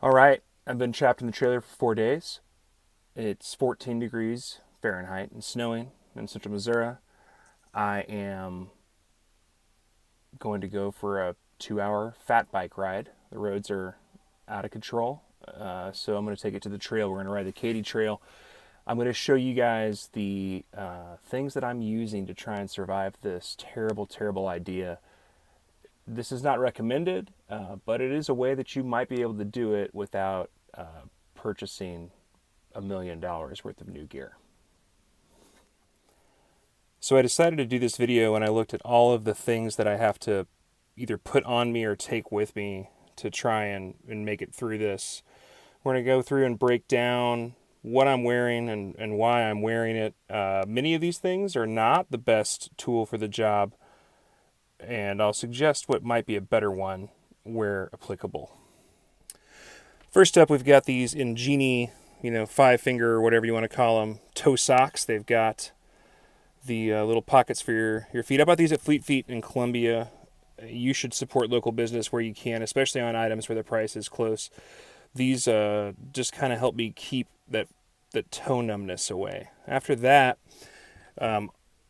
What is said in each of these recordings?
All right, I've been trapped in the trailer for 4 days. It's 14 degrees Fahrenheit and snowing in central Missouri. I am going to go for a 2 hour fat bike ride. The roads are out of control, so I'm going to take it to the trail. We're going to ride the Katy Trail. I'm going to show you guys the things that I'm using to try and survive this terrible, terrible idea. This is not recommended, but it is a way that you might be able to do it without purchasing $1 million worth of new gear. So I decided to do this video and I looked at all of the things that I have to either put on me or take with me to try and make it through this. We're going to go through and break down what I'm wearing and why I'm wearing it. Many of these things are not the best tool for the job, and I'll suggest what might be a better one where applicable. First up, we've got these Ingenie, 5-finger or whatever you want to call them, toe socks. They've got the little pockets for your feet. I bought these at Fleet Feet in Columbia. You should support local business where you can, especially on items where the price is close. These just kind of help me keep that toe numbness away. After that,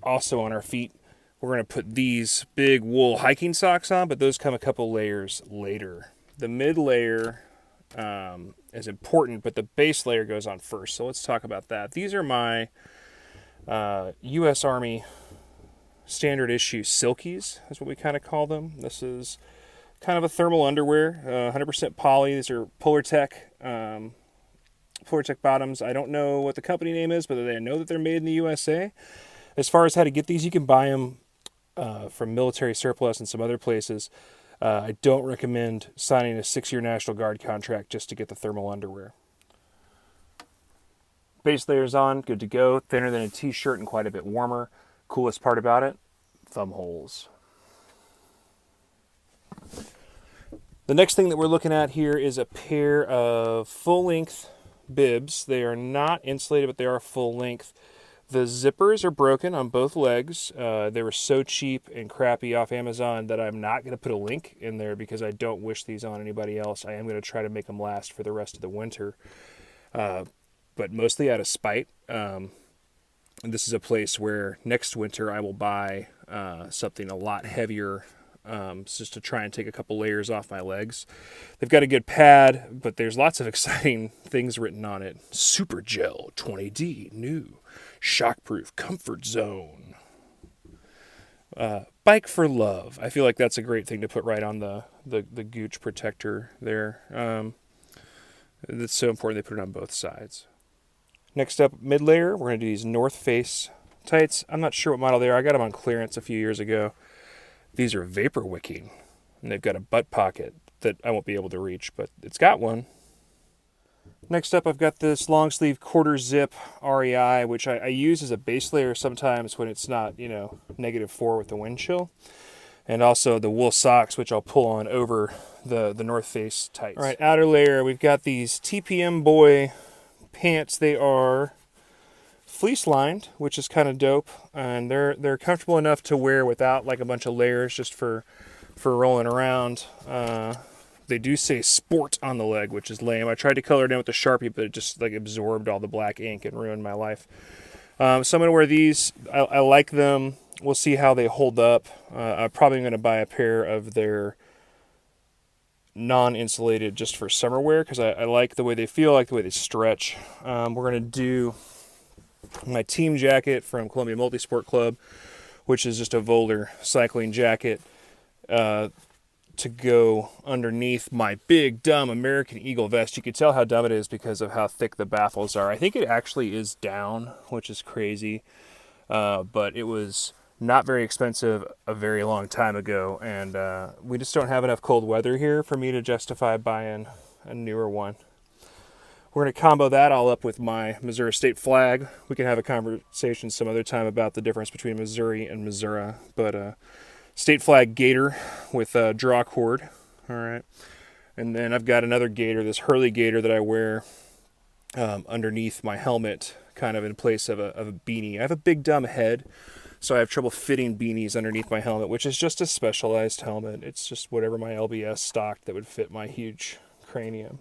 also on our feet, we're going to put these big wool hiking socks on, but those come a couple layers later. The mid layer is important, but the base layer goes on first. So let's talk about that. These are my U.S. Army standard issue silkies, is what we kind of call them. This is kind of a thermal underwear, 100% poly. These are Polartec bottoms. I don't know what the company name is, but I know that they're made in the USA. As far as how to get these, you can buy them from Military Surplus and some other places. I don't recommend signing a 6-year National Guard contract just to get the thermal underwear. Base layer's on, good to go. Thinner than a t-shirt and quite a bit warmer. Coolest part about it, thumb holes. The next thing that we're looking at here is a pair of full-length bibs. They are not insulated, but they are full-length. The zippers are broken on both legs. They were so cheap and crappy off Amazon that I'm not going to put a link in there because I don't wish these on anybody else. I am going to try to make them last for the rest of the winter, but mostly out of spite. This is a place where next winter I will buy something a lot heavier, just to try and take a couple layers off my legs. They've got a good pad, but there's lots of exciting things written on it. Super Gel 20D, new. Shockproof comfort zone. Bike for love. I feel like that's a great thing to put right on the gooch protector there. It's so important they put it on both sides. Next up, mid layer, we're going to do these North Face tights. I'm not sure what model they are. I got them on clearance a few years ago. These are vapor wicking, and they've got a butt pocket that I won't be able to reach, but it's got one. Next up, I've got this long sleeve quarter zip REI, which I use as a base layer sometimes when it's not, -4 with the wind chill. And also the wool socks, which I'll pull on over the North Face tights. All right, outer layer, we've got these TPM Boy pants. They are fleece lined, which is kind of dope, and they're comfortable enough to wear without like a bunch of layers, just for rolling around. They do say sport on the leg, which is lame. I tried to color it in with the Sharpie, but it just like absorbed all the black ink and ruined my life. So I'm going to wear these. I like them. We'll see how they hold up. I'm probably going to buy a pair of their non-insulated just for summer wear because I like the way they feel, I like the way they stretch. We're going to do my team jacket from Columbia Multisport Club, which is just a Volar cycling jacket, to go underneath my big, dumb American Eagle vest. You can tell how dumb it is because of how thick the baffles are. I think it actually is down, which is crazy, but it was not very expensive a very long time ago, and we just don't have enough cold weather here for me to justify buying a newer one. We're going to combo that all up with my Missouri state flag. We can have a conversation some other time about the difference between Missouri and Missouri, but state flag gaiter with a draw cord. All right. And then I've got another gaiter, this Hurley gaiter that I wear underneath my helmet, kind of in place of a beanie. I have a big dumb head, so I have trouble fitting beanies underneath my helmet, which is just a specialized helmet. It's just whatever my LBS stocked that would fit my huge cranium.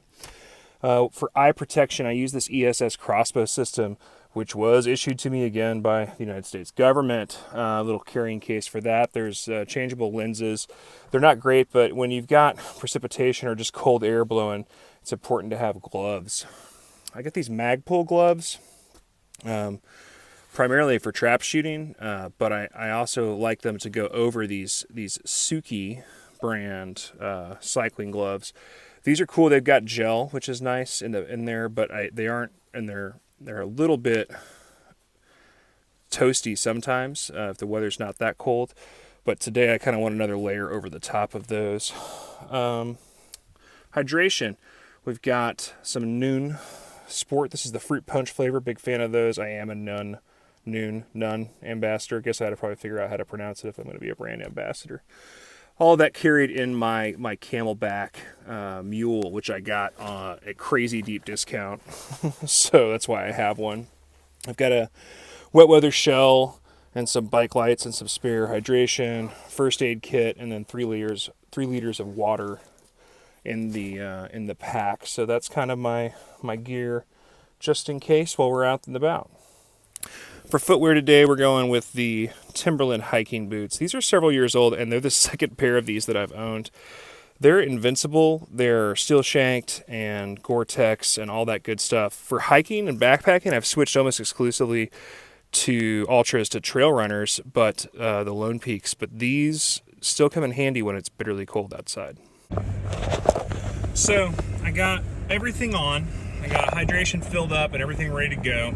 For eye protection, I use this ESS crossbow system, which was issued to me again by the United States government. A little carrying case for that. There's changeable lenses. They're not great, but when you've got precipitation or just cold air blowing, it's important to have gloves. I get these Magpul gloves, primarily for trap shooting, but I also like them to go over these Suki brand cycling gloves. These are cool. They've got gel, which is nice in there, but they aren't, and they're a little bit toasty sometimes if the weather's not that cold. But today I kind of want another layer over the top of those. Hydration. We've got some Noon Sport. This is the fruit punch flavor. Big fan of those. I am a Nun ambassador. Guess I had to probably figure out how to pronounce it if I'm going to be a brand ambassador. All that carried in my Camelback mule, which I got at crazy deep discount. So that's why I have one. I've got a wet weather shell and some bike lights and some spare hydration, first aid kit, and then 3 liters of water in the pack. So that's kind of my gear just in case while we're out and about. For footwear today, we're going with the Timberland hiking boots. These are several years old, and they're the second pair of these that I've owned. They're invincible. They're steel shanked and Gore-Tex and all that good stuff. For hiking and backpacking, I've switched almost exclusively to Ultras, to trail runners, but the Lone Peaks. But these still come in handy when it's bitterly cold outside. So I got everything on. I got hydration filled up and everything ready to go.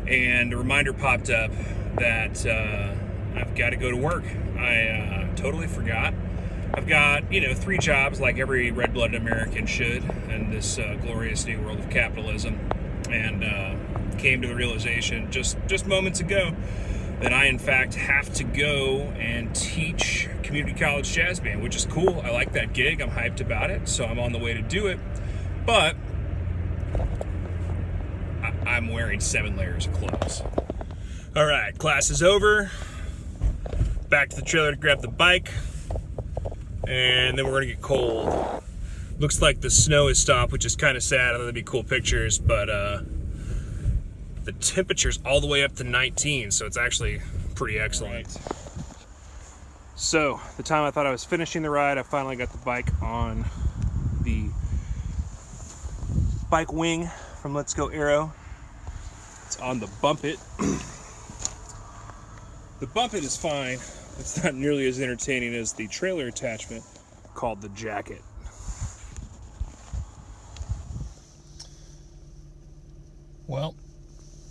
And a reminder popped up that I've got to go to work. I totally forgot. I've got, 3 jobs like every red-blooded American should in this glorious new world of capitalism. And came to the realization just moments ago that I, in fact, have to go and teach community college jazz band, which is cool. I like that gig. I'm hyped about it, so I'm on the way to do it. But I'm wearing 7 layers of clothes. All right, class is over. Back to the trailer to grab the bike. And then we're gonna get cold. Looks like the snow has stopped, which is kind of sad. I thought that'd be cool pictures, but the temperature's all the way up to 19, so it's actually pretty excellent. Right. So, the time I thought I was finishing the ride, I finally got the bike on the bike wing from Let's Go Aero. It's on the Bump It. The Bump It is fine. It's not nearly as entertaining as the trailer attachment called the Jacket. Well,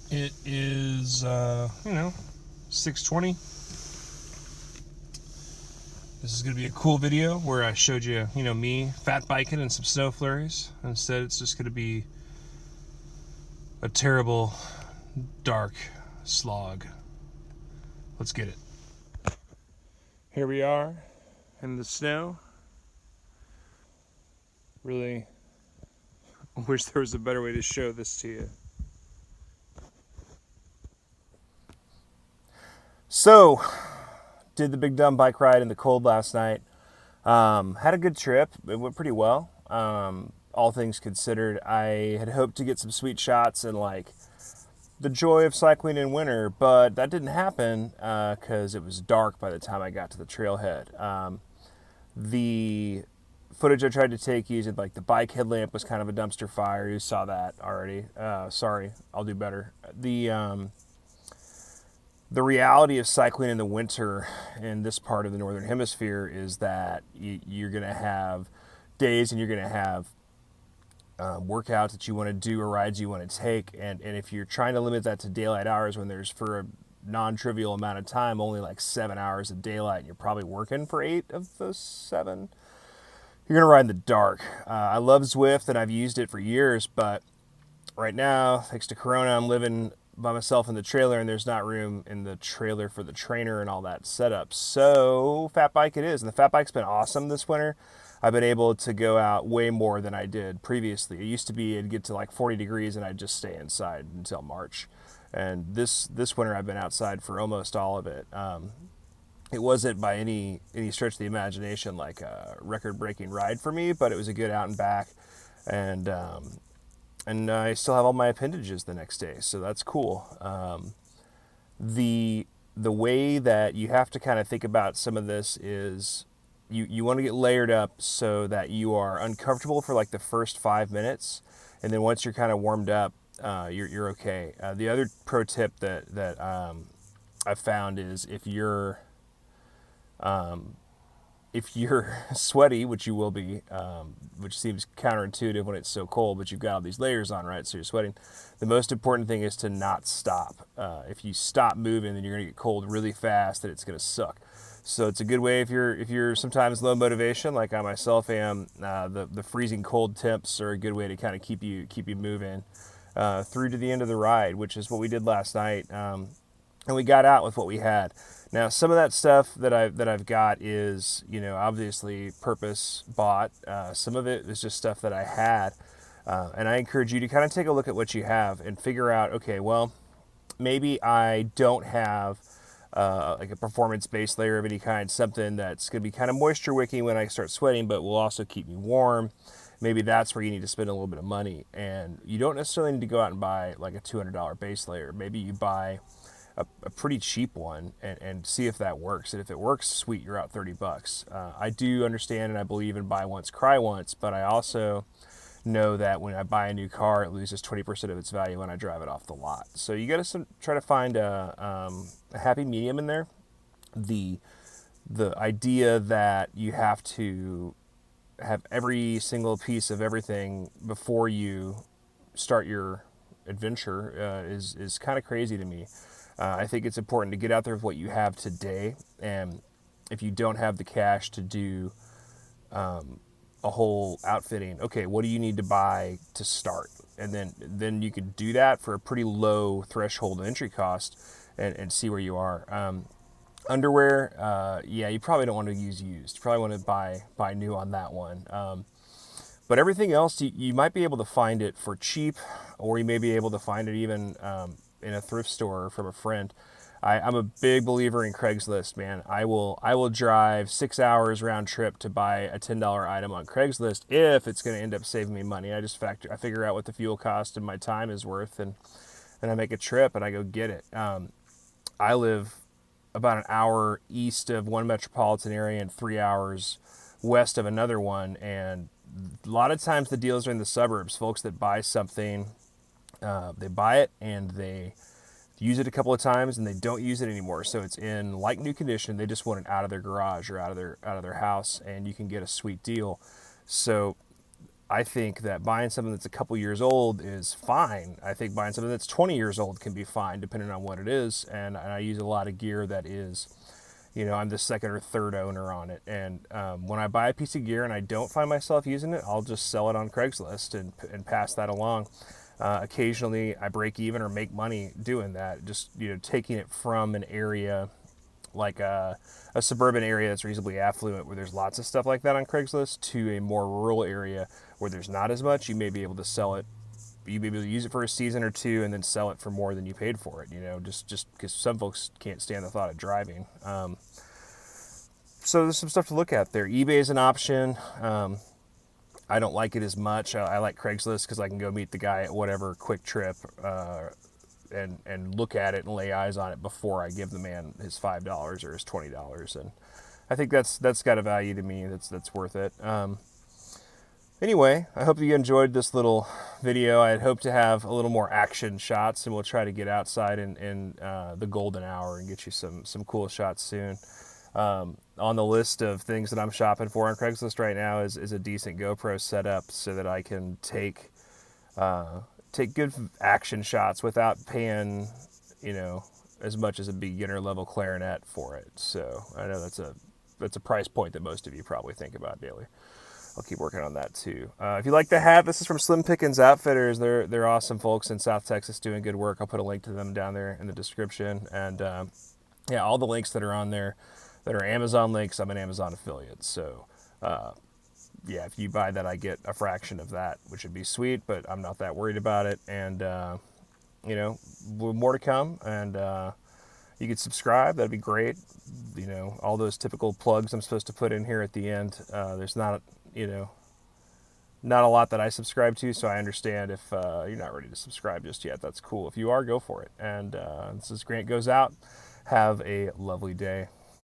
it is, 6:20. This is going to be a cool video where I showed you, me fat biking and some snow flurries. Instead, it's just going to be a terrible, dark slog. Let's get it. Here we are in the snow. Really wish there was a better way to show this to you. So, did the big dumb bike ride in the cold last night. Had a good trip. It went pretty well. All things considered, I had hoped to get some sweet shots and the joy of cycling in winter, but that didn't happen because it was dark by the time I got to the trailhead. The footage I tried to take using the bike headlamp was kind of a dumpster fire. You saw that already. Sorry, I'll do better. The reality of cycling in the winter in this part of the Northern Hemisphere is that you're going to have days and you're going to have workouts that you want to do or rides you want to take. And if you're trying to limit that to daylight hours when there's, for a non-trivial amount of time, only 7 hours of daylight, and you're probably working for 8 of those 7, you're going to ride in the dark. I love Zwift and I've used it for years, but right now, thanks to Corona, I'm living by myself in the trailer, and there's not room in the trailer for the trainer and all that setup. So fat bike it is, and the fat bike's been awesome this winter. I've been able to go out way more than I did previously. It used to be it'd get to 40 degrees and I'd just stay inside until March. And this winter I've been outside for almost all of it. It wasn't by any stretch of the imagination like a record-breaking ride for me, but it was a good out and back. and I still have all my appendages the next day, so that's cool. The way that you have to kind of think about some of this is you want to get layered up so that you are uncomfortable for like the first 5 minutes, and then once you're kind of warmed up, you're okay. The other pro tip that I've found is if you're sweaty, which you will be, which seems counterintuitive when it's so cold, but you've got all these layers on, right? So you're sweating. The most important thing is to not stop. If you stop moving, then you're going to get cold really fast, and it's going to suck. So it's a good way if you're sometimes low motivation, like I myself am. The freezing cold temps are a good way to kind of keep you moving through to the end of the ride, which is what we did last night. And we got out with what we had. Now, some of that stuff that I've got is, obviously purpose bought. Some of it is just stuff that I had, and I encourage you to kind of take a look at what you have and figure out, okay, well, maybe I don't have like a performance-based layer of any kind, something that's going to be kind of moisture wicking when I start sweating, but will also keep me warm. Maybe that's where you need to spend a little bit of money, and you don't necessarily need to go out and buy like a $200 base layer. Maybe you buy a pretty cheap one and see if that works. And if it works, sweet, you're out $30. I do understand and I believe in buy once, cry once, but I also know that when I buy a new car, it loses 20% of its value when I drive it off the lot. So you got to try to find a happy medium in there. The idea that you have to have every single piece of everything before you start your adventure is kind of crazy to me. I think it's important to get out there with what you have today, and if you don't have the cash to do a whole outfitting, okay, what do you need to buy to start? And then you can do that for a pretty low threshold entry cost and see where you are. Underwear, yeah, you probably don't want to use used. You probably want to buy new on that one. But everything else, you might be able to find it for cheap, or you may be able to find it even in a thrift store from a friend. I'm a big believer in Craigslist, man. I will drive 6 hours round trip to buy a $10 item on Craigslist if it's going to end up saving me money. I figure out what the fuel cost and my time is worth, and I make a trip and I go get it. I live about an hour east of one metropolitan area and 3 hours west of another one, and a lot of times the deals are in the suburbs. Folks that buy something, they buy it and they use it a couple of times and they don't use it anymore. So it's in like new condition. They just want it out of their garage or out of their house, and you can get a sweet deal. So I think that buying something that's a couple years old is fine. I think buying something that's 20 years old can be fine depending on what it is. And I use a lot of gear that is, I'm the second or third owner on it. And when I buy a piece of gear and I don't find myself using it, I'll just sell it on Craigslist and pass that along. Occasionally I break even or make money doing that, just taking it from an area like a suburban area that's reasonably affluent where there's lots of stuff like that on Craigslist to a more rural area where there's not as much. You may be able to sell it, you may be able to use it for a season or two and then sell it for more than you paid for it, just because some folks can't stand the thought of driving. So there's some stuff to look at there. eBay is an option. I don't like it as much. I like Craigslist because I can go meet the guy at whatever Quick Trip and look at it and lay eyes on it before I give the man his $5 or his $20. And I think that's got a value to me that's worth it. Anyway, I hope you enjoyed this little video. I had hoped to have a little more action shots, and we'll try to get outside in the golden hour and get you some cool shots soon. On the list of things that I'm shopping for on Craigslist right now is a decent GoPro setup so that I can take good action shots without paying, as much as a beginner level clarinet for it. So I know that's a price point that most of you probably think about daily. I'll keep working on that too. If you like the hat, this is from Slim Pickens Outfitters. They're awesome folks in South Texas doing good work. I'll put a link to them down there in the description. And yeah, all the links that are on there that are Amazon links, I'm an Amazon affiliate. So yeah, if you buy that, I get a fraction of that, which would be sweet, but I'm not that worried about it. And, more to come. And you could subscribe. That'd be great. All those typical plugs I'm supposed to put in here at the end. There's not not a lot that I subscribe to, so I understand if you're not ready to subscribe just yet. That's cool. If you are, go for it. And this is Grant Goes Out. Have a lovely day.